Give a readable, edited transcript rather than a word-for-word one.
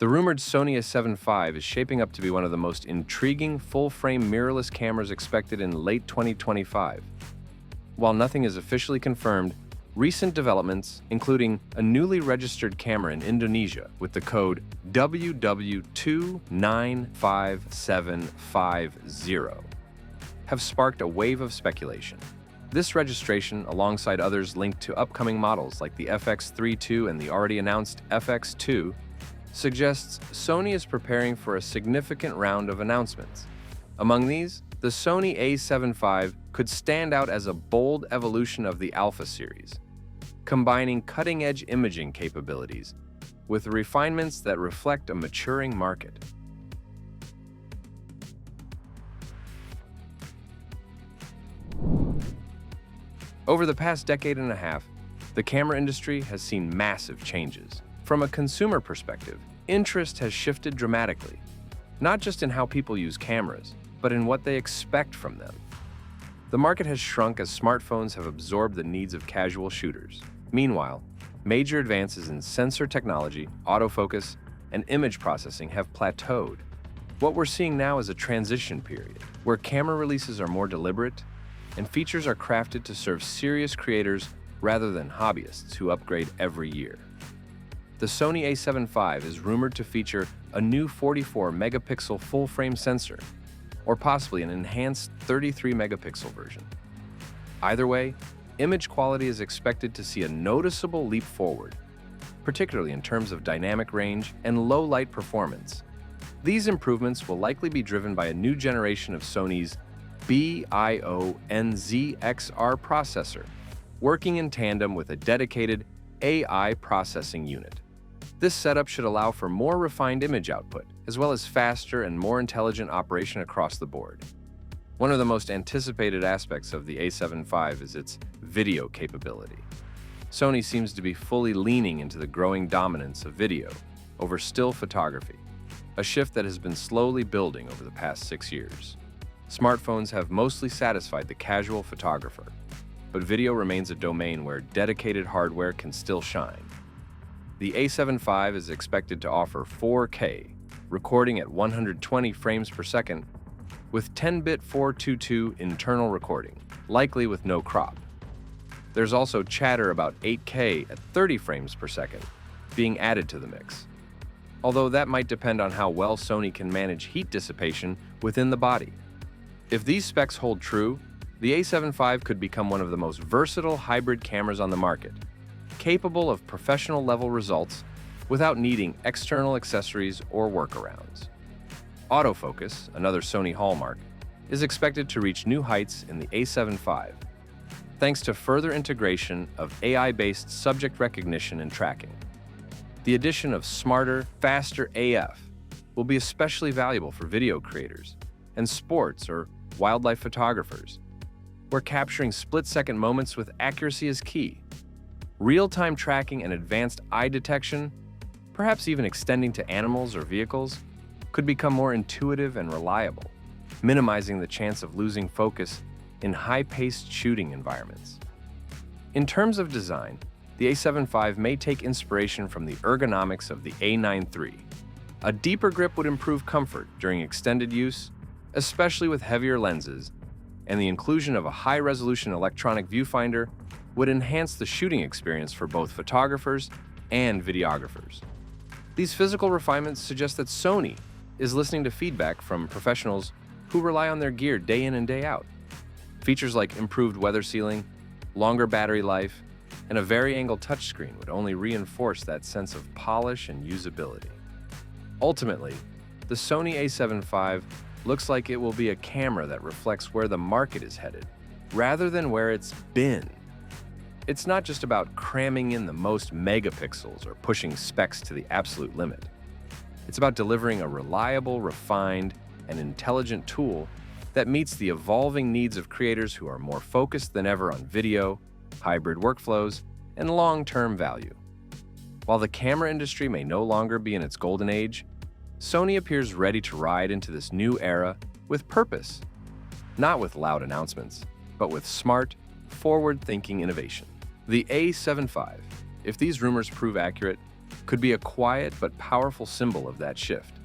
The rumored Sony A7V is shaping up to be one of the most intriguing full-frame mirrorless cameras expected in late 2025. While nothing is officially confirmed, recent developments, including a newly registered camera in Indonesia with the code WW295750, have sparked a wave of speculation. This registration, alongside others linked to upcoming models like the FX3II and the already announced FX2, suggests Sony is preparing for a significant round of announcements. Among these, the Sony A7V could stand out as a bold evolution of the Alpha series, combining cutting-edge imaging capabilities with refinements that reflect a maturing market. Over the past decade and a half, the camera industry has seen massive changes. From a consumer perspective, interest has shifted dramatically, not just in how people use cameras, but in what they expect from them. The market has shrunk as smartphones have absorbed the needs of casual shooters. Meanwhile, major advances in sensor technology, autofocus, and image processing have plateaued. What we're seeing now is a transition period, where camera releases are more deliberate and features are crafted to serve serious creators rather than hobbyists who upgrade every year. The Sony A7V is rumored to feature a new 44-megapixel full-frame sensor, or possibly an enhanced 33-megapixel version. Either way, image quality is expected to see a noticeable leap forward, particularly in terms of dynamic range and low-light performance. These improvements will likely be driven by a new generation of Sony's Z6III processor, working in tandem with a dedicated AI processing unit. This setup should allow for more refined image output, as well as faster and more intelligent operation across the board. One of the most anticipated aspects of the A7V is its video capability. Sony seems to be fully leaning into the growing dominance of video over still photography, a shift that has been slowly building over the past 6 years. Smartphones have mostly satisfied the casual photographer, but video remains a domain where dedicated hardware can still shine. The A7V is expected to offer 4K, recording at 120 frames per second, with 10-bit 422 internal recording, likely with no crop. There's also chatter about 8K at 30 frames per second being added to the mix, although that might depend on how well Sony can manage heat dissipation within the body. If these specs hold true, the A7V could become one of the most versatile hybrid cameras on the market, capable of professional-level results without needing external accessories or workarounds. Autofocus, another Sony hallmark, is expected to reach new heights in the A7V, thanks to further integration of AI-based subject recognition and tracking. The addition of smarter, faster AF will be especially valuable for video creators and sports or wildlife photographers, where capturing split-second moments with accuracy is key. Real-time tracking and advanced eye detection, perhaps even extending to animals or vehicles, could become more intuitive and reliable, minimizing the chance of losing focus in high-paced shooting environments. In terms of design, the A7V may take inspiration from the ergonomics of the A9 III. A deeper grip would improve comfort during extended use, especially with heavier lenses, and the inclusion of a high-resolution electronic viewfinder would enhance the shooting experience for both photographers and videographers. These physical refinements suggest that Sony is listening to feedback from professionals who rely on their gear day in and day out. Features like improved weather sealing, longer battery life, and a vari-angle touchscreen would only reinforce that sense of polish and usability. Ultimately, the Sony A7V looks like it will be a camera that reflects where the market is headed, rather than where it's been. It's not just about cramming in the most megapixels or pushing specs to the absolute limit. It's about delivering a reliable, refined, and intelligent tool that meets the evolving needs of creators who are more focused than ever on video, hybrid workflows, and long-term value. While the camera industry may no longer be in its golden age, Sony appears ready to ride into this new era with purpose, not with loud announcements, but with smart, forward-thinking innovation. The A7V, if these rumors prove accurate, could be a quiet but powerful symbol of that shift.